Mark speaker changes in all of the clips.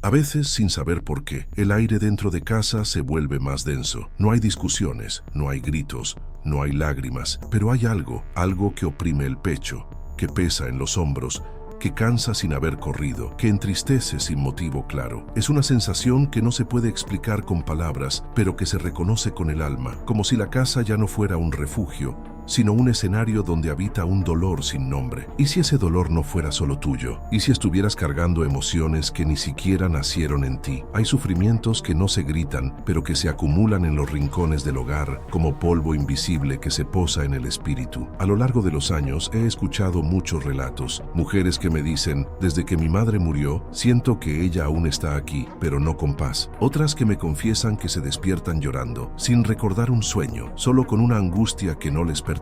Speaker 1: A veces, sin saber por qué, el aire dentro de casa se vuelve más denso. No hay discusiones, no hay gritos, no hay lágrimas, pero hay algo que oprime el pecho, que pesa en los hombros, que cansa sin haber corrido, que entristece sin motivo claro. Es una sensación que no se puede explicar con palabras, pero que se reconoce con el alma, como si la casa ya no fuera un refugio, sino un escenario donde habita un dolor sin nombre. ¿Y si ese dolor no fuera solo tuyo? ¿Y si estuvieras cargando emociones que ni siquiera nacieron en ti? Hay sufrimientos que no se gritan, pero que se acumulan en los rincones del hogar, como polvo invisible que se posa en el espíritu. A lo largo de los años he escuchado muchos relatos, mujeres que me dicen, desde que mi madre murió, siento que ella aún está aquí, pero no con paz. Otras que me confiesan que se despiertan llorando, sin recordar un sueño, solo con una angustia que no les pertenece.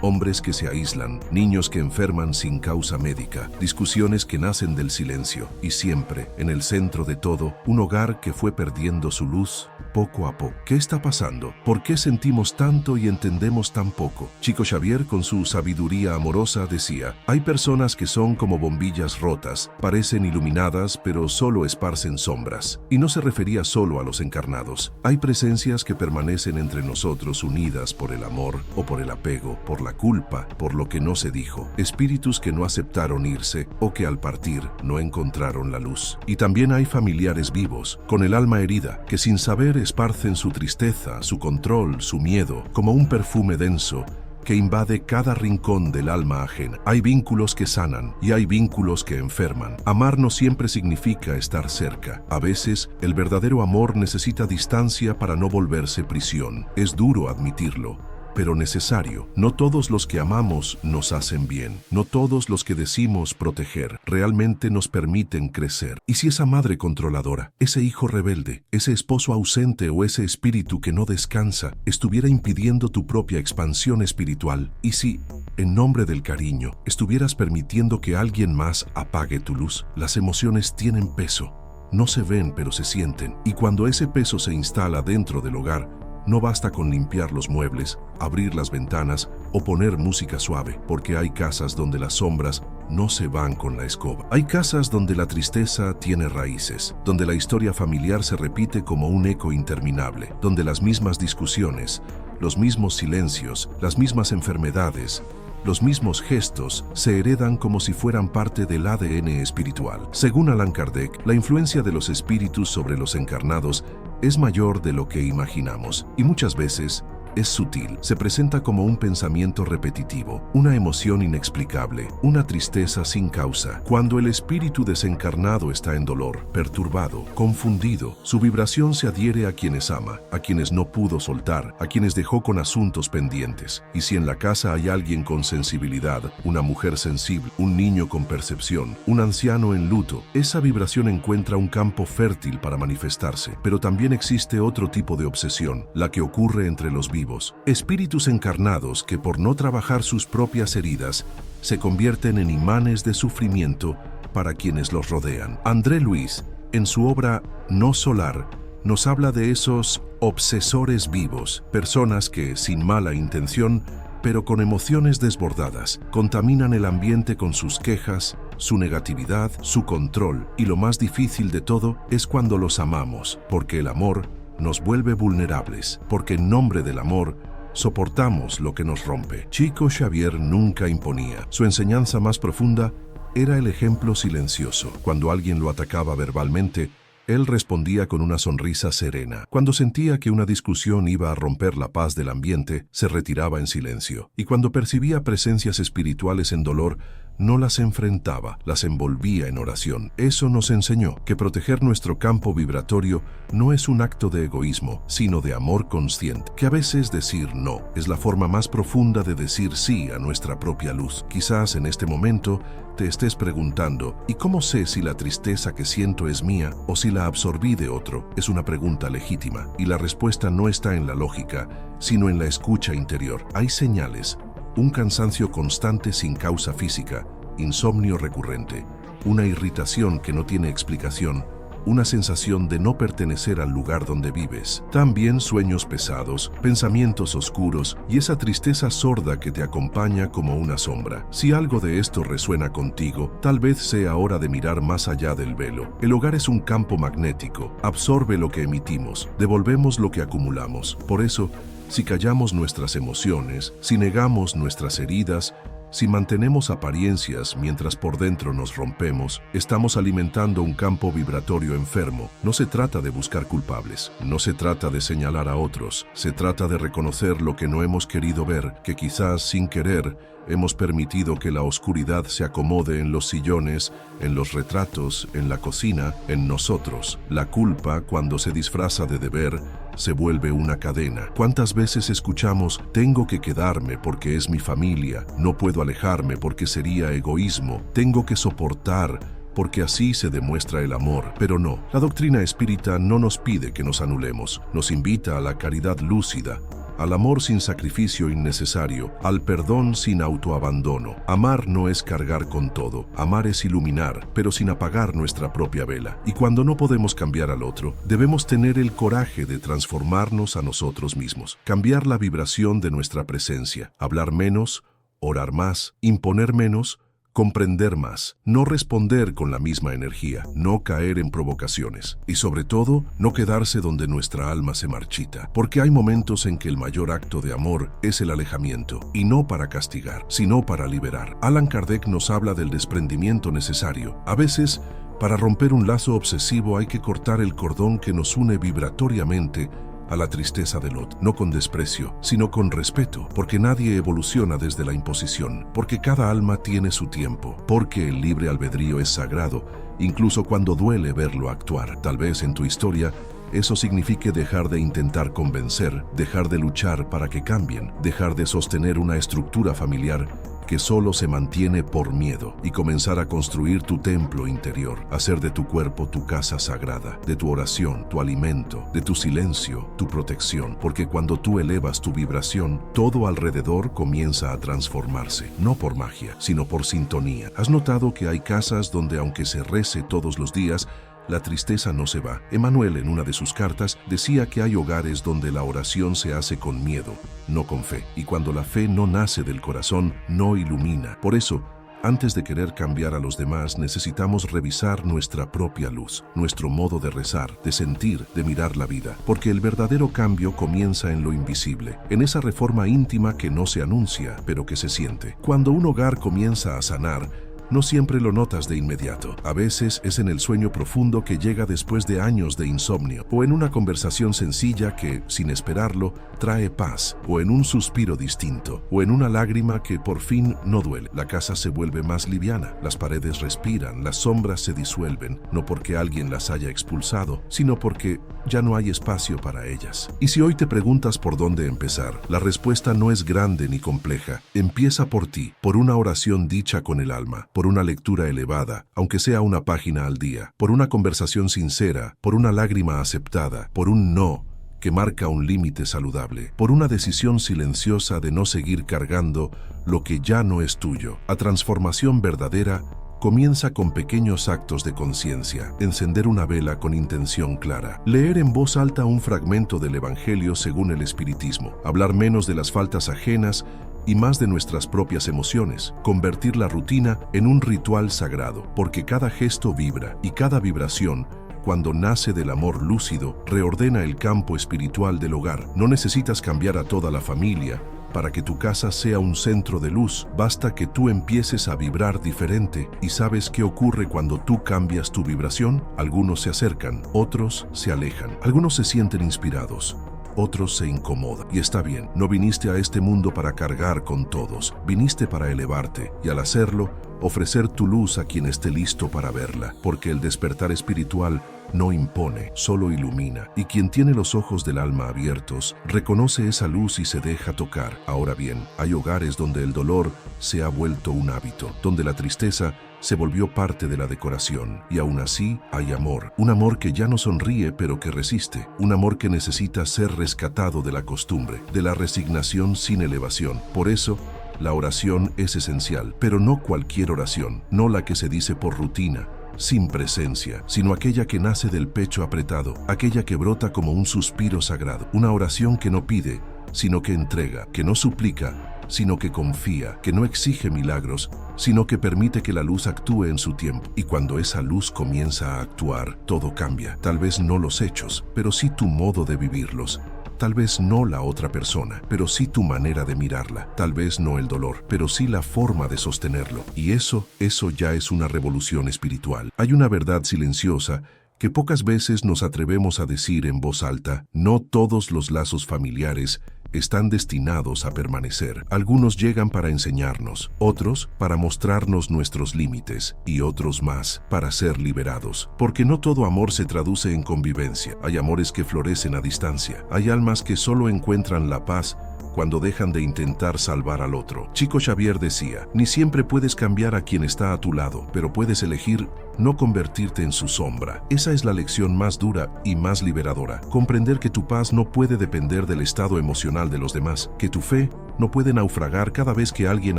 Speaker 1: Hombres que se aíslan, niños que enferman sin causa médica, discusiones que nacen del silencio y siempre, en el centro de todo, un hogar que fue perdiendo su luz poco a poco. ¿Qué está pasando? ¿Por qué sentimos tanto y entendemos tan poco? Chico Xavier, con su sabiduría amorosa, decía, hay personas que son como bombillas rotas, parecen iluminadas, pero solo esparcen sombras. Y no se refería solo a los encarnados. Hay presencias que permanecen entre nosotros unidas por el amor o por el apego, por la culpa, por lo que no se dijo. Espíritus que no aceptaron irse o que al partir no encontraron la luz. Y también hay familiares vivos, con el alma herida, que sin saber esparcen su tristeza, su control, su miedo, como un perfume denso que invade cada rincón del alma ajena. Hay vínculos que sanan y hay vínculos que enferman. Amar no siempre significa estar cerca. A veces, el verdadero amor necesita distancia para no volverse prisión. Es duro admitirlo, pero necesario. No todos los que amamos nos hacen bien. No todos los que decimos proteger realmente nos permiten crecer. ¿Y si esa madre controladora, ese hijo rebelde, ese esposo ausente o ese espíritu que no descansa estuviera impidiendo tu propia expansión espiritual? ¿Y si, en nombre del cariño, estuvieras permitiendo que alguien más apague tu luz? Las emociones tienen peso. No se ven, pero se sienten. Y cuando ese peso se instala dentro del hogar, no basta con limpiar los muebles, abrir las ventanas o poner música suave, porque hay casas donde las sombras no se van con la escoba. Hay casas donde la tristeza tiene raíces, donde la historia familiar se repite como un eco interminable, donde las mismas discusiones, los mismos silencios, las mismas enfermedades, los mismos gestos se heredan como si fueran parte del ADN espiritual. Según Allan Kardec, la influencia de los espíritus sobre los encarnados es mayor de lo que imaginamos y muchas veces es sutil. Se presenta como un pensamiento repetitivo, una emoción inexplicable, una tristeza sin causa. Cuando el espíritu desencarnado está en dolor, perturbado, confundido, su vibración se adhiere a quienes ama, a quienes no pudo soltar, a quienes dejó con asuntos pendientes. Y si en la casa hay alguien con sensibilidad, una mujer sensible, un niño con percepción, un anciano en luto, esa vibración encuentra un campo fértil para manifestarse. Pero también existe otro tipo de obsesión, la que ocurre entre los vivos. Espíritus encarnados que por no trabajar sus propias heridas se convierten en imanes de sufrimiento para quienes los rodean. André Luis, en su obra No Solar, nos habla de esos obsesores vivos, personas que, sin mala intención, pero con emociones desbordadas, contaminan el ambiente con sus quejas, su negatividad, su control, y lo más difícil de todo es cuando los amamos, porque el amor nos vuelve vulnerables, porque en nombre del amor soportamos lo que nos rompe. Chico Xavier nunca imponía. Su enseñanza más profunda era el ejemplo silencioso. Cuando alguien lo atacaba verbalmente, él respondía con una sonrisa serena. Cuando sentía que una discusión iba a romper la paz del ambiente, se retiraba en silencio. Y cuando percibía presencias espirituales en dolor, no las enfrentaba, las envolvía en oración. Eso nos enseñó que proteger nuestro campo vibratorio no es un acto de egoísmo, sino de amor consciente. Que a veces decir no es la forma más profunda de decir sí a nuestra propia luz. Quizás en este momento te estés preguntando, ¿y cómo sé si la tristeza que siento es mía o si la absorbí de otro? Es una pregunta legítima, y la respuesta no está en la lógica, sino en la escucha interior. Hay señales. Un cansancio constante sin causa física, insomnio recurrente, una irritación que no tiene explicación, una sensación de no pertenecer al lugar donde vives. También sueños pesados, pensamientos oscuros y esa tristeza sorda que te acompaña como una sombra. Si algo de esto resuena contigo, tal vez sea hora de mirar más allá del velo. El hogar es un campo magnético, absorbe lo que emitimos, devolvemos lo que acumulamos. Por eso, si callamos nuestras emociones, si negamos nuestras heridas, si mantenemos apariencias mientras por dentro nos rompemos, estamos alimentando un campo vibratorio enfermo. No se trata de buscar culpables, no se trata de señalar a otros, se trata de reconocer lo que no hemos querido ver, que quizás sin querer hemos permitido que la oscuridad se acomode en los sillones, en los retratos, en la cocina, en nosotros. La culpa, cuando se disfraza de deber, se vuelve una cadena. ¿Cuántas veces escuchamos, tengo que quedarme porque es mi familia, no puedo alejarme porque sería egoísmo, tengo que soportar porque así se demuestra el amor? Pero no, la doctrina espírita no nos pide que nos anulemos, nos invita a la caridad lúcida, al amor sin sacrificio innecesario, al perdón sin autoabandono. Amar no es cargar con todo, amar es iluminar, pero sin apagar nuestra propia vela. Y cuando no podemos cambiar al otro, debemos tener el coraje de transformarnos a nosotros mismos, cambiar la vibración de nuestra presencia, hablar menos, orar más, imponer menos, comprender más, no responder con la misma energía, no caer en provocaciones y sobre todo, no quedarse donde nuestra alma se marchita, porque hay momentos en que el mayor acto de amor es el alejamiento, y no para castigar, sino para liberar. Allan Kardec nos habla del desprendimiento necesario. A veces, para romper un lazo obsesivo hay que cortar el cordón que nos une vibratoriamente a la tristeza de Lot, no con desprecio, sino con respeto, porque nadie evoluciona desde la imposición, porque cada alma tiene su tiempo, porque el libre albedrío es sagrado, incluso cuando duele verlo actuar. Tal vez en tu historia eso signifique dejar de intentar convencer, dejar de luchar para que cambien, dejar de sostener una estructura familiar que solo se mantiene por miedo y comenzar a construir tu templo interior, hacer de tu cuerpo tu casa sagrada, de tu oración, tu alimento, de tu silencio, tu protección, porque cuando tú elevas tu vibración, todo alrededor comienza a transformarse, no por magia, sino por sintonía. ¿Has notado que hay casas donde aunque se rece todos los días, la tristeza no se va? Emmanuel, en una de sus cartas, decía que hay hogares donde la oración se hace con miedo, no con fe. Y cuando la fe no nace del corazón, no ilumina. Por eso, antes de querer cambiar a los demás, necesitamos revisar nuestra propia luz, nuestro modo de rezar, de sentir, de mirar la vida. Porque el verdadero cambio comienza en lo invisible, en esa reforma íntima que no se anuncia, pero que se siente. Cuando un hogar comienza a sanar, no siempre lo notas de inmediato. A veces es en el sueño profundo que llega después de años de insomnio, o en una conversación sencilla que, sin esperarlo, trae paz, o en un suspiro distinto, o en una lágrima que por fin no duele. La casa se vuelve más liviana, las paredes respiran, las sombras se disuelven, no porque alguien las haya expulsado, sino porque ya no hay espacio para ellas. Y si hoy te preguntas por dónde empezar, la respuesta no es grande ni compleja. Empieza por ti, por una oración dicha con el alma, por una lectura elevada, aunque sea una página al día, por una conversación sincera, por una lágrima aceptada, por un no que marca un límite saludable, por una decisión silenciosa de no seguir cargando lo que ya no es tuyo. La transformación verdadera comienza con pequeños actos de conciencia, encender una vela con intención clara, leer en voz alta un fragmento del Evangelio según el Espiritismo, hablar menos de las faltas ajenas y más de nuestras propias emociones, convertir la rutina en un ritual sagrado, porque cada gesto vibra y cada vibración, cuando nace del amor lúcido, reordena el campo espiritual del hogar. No necesitas cambiar a toda la familia para que tu casa sea un centro de luz. Basta que tú empieces a vibrar diferente. ¿Y sabes qué ocurre cuando tú cambias tu vibración? Algunos se acercan, otros se alejan. Algunos se sienten inspirados, otros se incomodan. Y está bien, no viniste a este mundo para cargar con todos, viniste para elevarte y al hacerlo, ofrecer tu luz a quien esté listo para verla, porque el despertar espiritual no impone, solo ilumina, y quien tiene los ojos del alma abiertos, reconoce esa luz y se deja tocar. Ahora bien, hay hogares donde el dolor se ha vuelto un hábito, donde la tristeza se volvió parte de la decoración, y aún así hay amor, un amor que ya no sonríe pero que resiste, un amor que necesita ser rescatado de la costumbre, de la resignación sin elevación. Por eso, la oración es esencial, pero no cualquier oración, no la que se dice por rutina, sin presencia, sino aquella que nace del pecho apretado, aquella que brota como un suspiro sagrado, una oración que no pide, sino que entrega, que no suplica, sino que confía, que no exige milagros, sino que permite que la luz actúe en su tiempo. Y cuando esa luz comienza a actuar, todo cambia. Tal vez no los hechos, pero sí tu modo de vivirlos. Tal vez no la otra persona, pero sí tu manera de mirarla. Tal vez no el dolor, pero sí la forma de sostenerlo. Y eso ya es una revolución espiritual. Hay una verdad silenciosa que pocas veces nos atrevemos a decir en voz alta. No todos los lazos familiares están destinados a permanecer. Algunos llegan para enseñarnos, otros para mostrarnos nuestros límites y otros más para ser liberados. Porque no todo amor se traduce en convivencia. Hay amores que florecen a distancia. Hay almas que solo encuentran la paz cuando dejan de intentar salvar al otro. Chico Xavier decía, ni siempre puedes cambiar a quien está a tu lado, pero puedes elegir no convertirte en su sombra. Esa es la lección más dura y más liberadora. Comprender que tu paz no puede depender del estado emocional de los demás, que tu fe no puede naufragar cada vez que alguien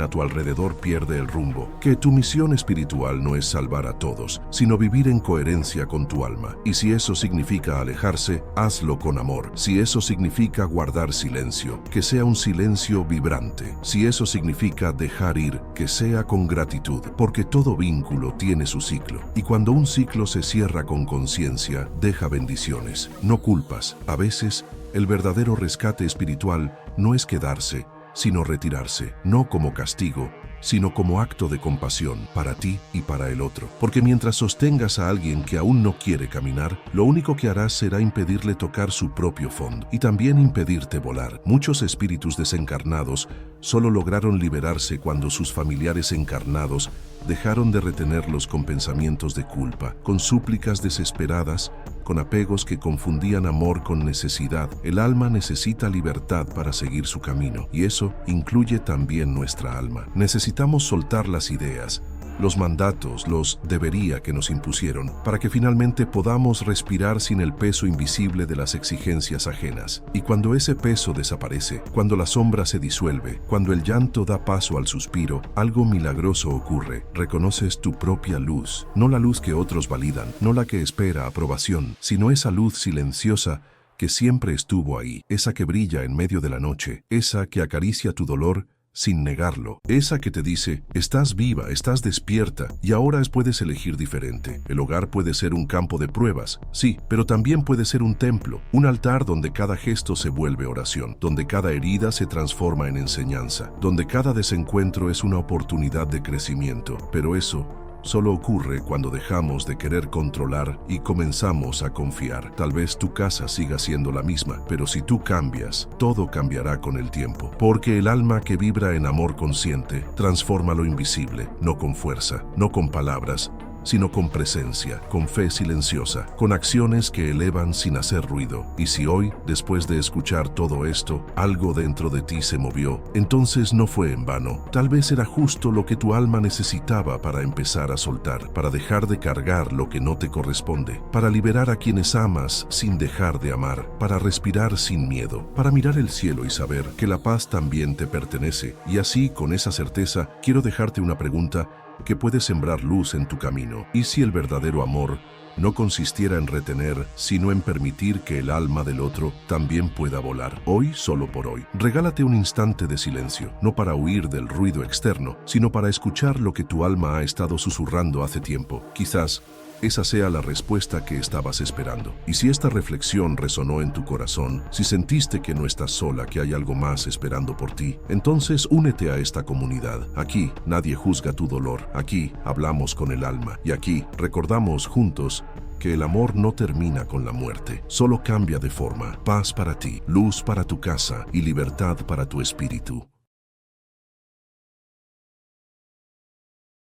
Speaker 1: a tu alrededor pierde el rumbo, que tu misión espiritual no es salvar a todos, sino vivir en coherencia con tu alma. Y si eso significa alejarse, hazlo con amor. Si eso significa guardar silencio, que sea un silencio vibrante. Si eso significa dejar ir, que sea con gratitud, porque todo vínculo tiene su ciclo. Y cuando un ciclo se cierra con conciencia, deja bendiciones, no culpas. A veces, el verdadero rescate espiritual no es quedarse, sino retirarse, no como castigo, sino como acto de compasión para ti y para el otro. Porque mientras sostengas a alguien que aún no quiere caminar, lo único que harás será impedirle tocar su propio fondo y también impedirte volar. Muchos espíritus desencarnados solo lograron liberarse cuando sus familiares encarnados dejaron de retenerlos con pensamientos de culpa, con súplicas desesperadas, con apegos que confundían amor con necesidad. El alma necesita libertad para seguir su camino, y eso incluye también nuestra alma. Necesitamos soltar las ideas, los mandatos, los debería que nos impusieron, para que finalmente podamos respirar sin el peso invisible de las exigencias ajenas. Y cuando ese peso desaparece, cuando la sombra se disuelve, cuando el llanto da paso al suspiro, algo milagroso ocurre. Reconoces tu propia luz, no la luz que otros validan, no la que espera aprobación, sino esa luz silenciosa que siempre estuvo ahí, esa que brilla en medio de la noche, esa que acaricia tu dolor sin negarlo, esa que te dice, estás viva, estás despierta y ahora puedes elegir diferente. El hogar puede ser un campo de pruebas, sí, pero también puede ser un templo, un altar donde cada gesto se vuelve oración, donde cada herida se transforma en enseñanza, donde cada desencuentro es una oportunidad de crecimiento. Pero eso solo ocurre cuando dejamos de querer controlar y comenzamos a confiar. Tal vez tu casa siga siendo la misma, pero si tú cambias, todo cambiará con el tiempo. Porque el alma que vibra en amor consciente transforma lo invisible, no con fuerza, no con palabras, sino con presencia, con fe silenciosa, con acciones que elevan sin hacer ruido. Y si hoy, después de escuchar todo esto, algo dentro de ti se movió, entonces no fue en vano. Tal vez era justo lo que tu alma necesitaba para empezar a soltar, para dejar de cargar lo que no te corresponde, para liberar a quienes amas sin dejar de amar, para respirar sin miedo, para mirar el cielo y saber que la paz también te pertenece. Y así, con esa certeza, quiero dejarte una pregunta que puede sembrar luz en tu camino. ¿Y si el verdadero amor no consistiera en retener, sino en permitir que el alma del otro también pueda volar? Hoy, solo por hoy, regálate un instante de silencio, no para huir del ruido externo, sino para escuchar lo que tu alma ha estado susurrando hace tiempo. Quizás esa sea la respuesta que estabas esperando. Y si esta reflexión resonó en tu corazón, si sentiste que no estás sola, que hay algo más esperando por ti, entonces únete a esta comunidad. Aquí nadie juzga tu dolor, aquí hablamos con el alma y aquí recordamos juntos que el amor no termina con la muerte, solo cambia de forma. Paz para ti, luz para tu casa y libertad para tu espíritu.